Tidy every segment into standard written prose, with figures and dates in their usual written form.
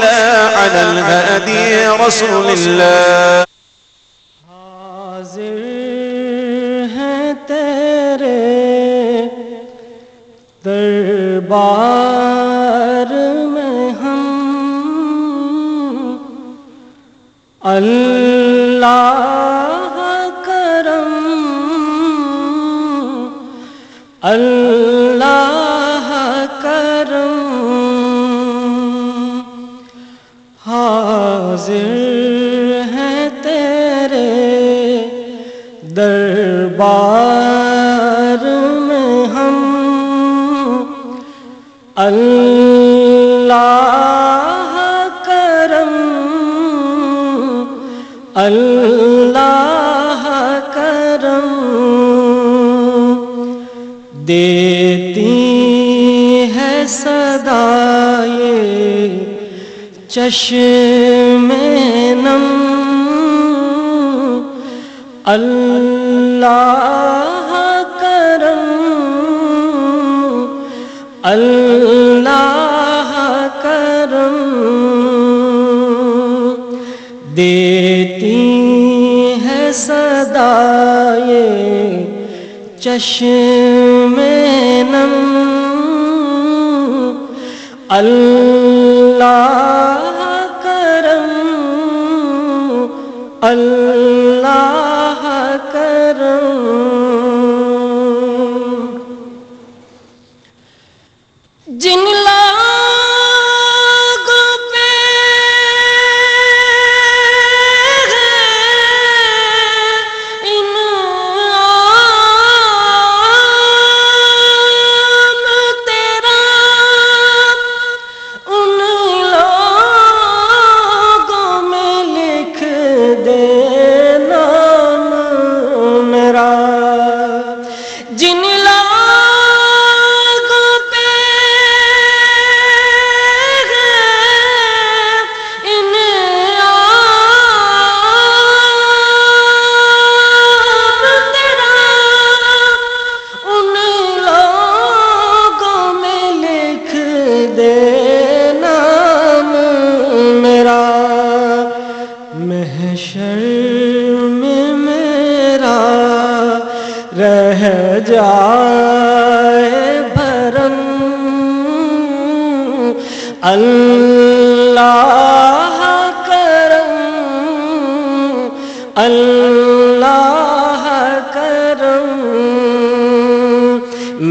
وصلى على الهادي رسول الله. حاضر ہیں تیرے دربار میں ہم، اللہ کرم، اللہ کرم. حاضر ہیں تیرے دربار میں ہم، اللہ کرم، اللہ کرم. دیتی ہے صدائے چشم نم، اللہ کرم، اللہ کرم. دیتی ہے صدائے چشم نم، اللہ کرم، اللہ کرم. جن لوگوں پہ انعام تیرا، ان لوگوں میں لکھ دے نام میرا. جن محشر میں میرا رہ جائے بھرم، اللہ کرم، اللہ کرم.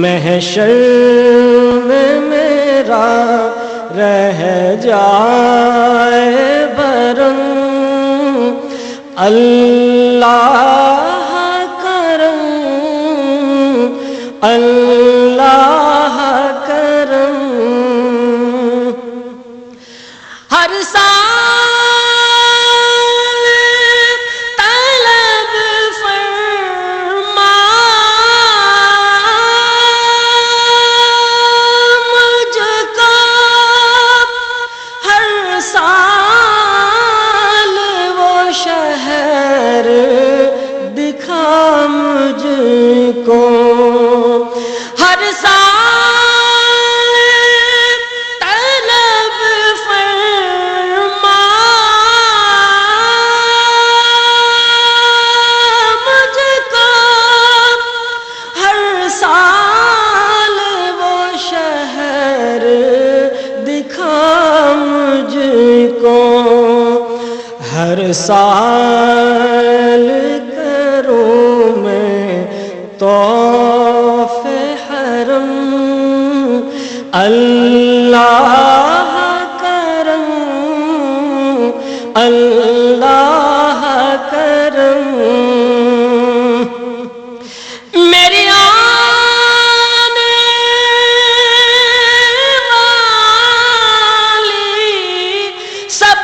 محشر میں میرا رہ جائے بھرم، اللہ کرم، اللہ کرم. ہر سال طلب فرما مجھ کو، ہر سال وہ شہر دکھا مجھ کو. ہر سال طلب فرما مجھ کو، ہر سال وہ شہر دکھا مجھ کو. ہر سال کروں میں طواف حرم، اللہ کرم، اللہ کرم. میری آنے والی سب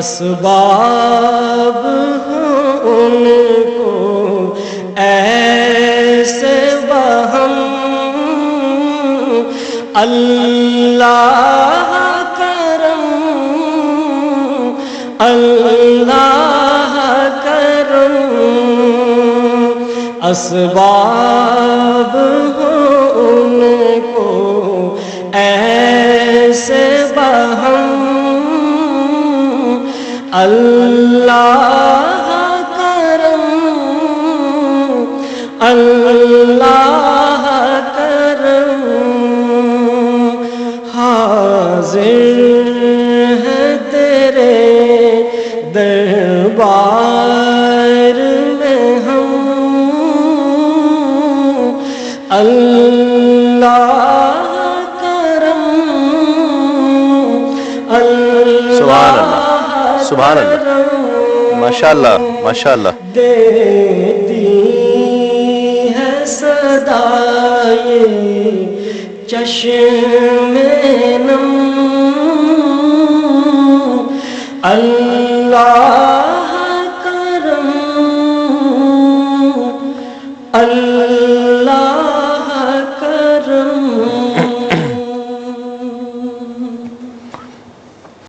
اسباب ہوں ان کو ایسے بہم اللہ کرم اللہ کرم اسباب ہوں ان کو ایسے بہم اللہ کرم اللہ کرم حاضر ہے تیرے دربار میں ہم اللہ کرم سبحان اللہ سبحان اللہ ماشاءاللہ ماشاءاللہ دیتی ہے صدائے چشم نم اللہ کرم اللہ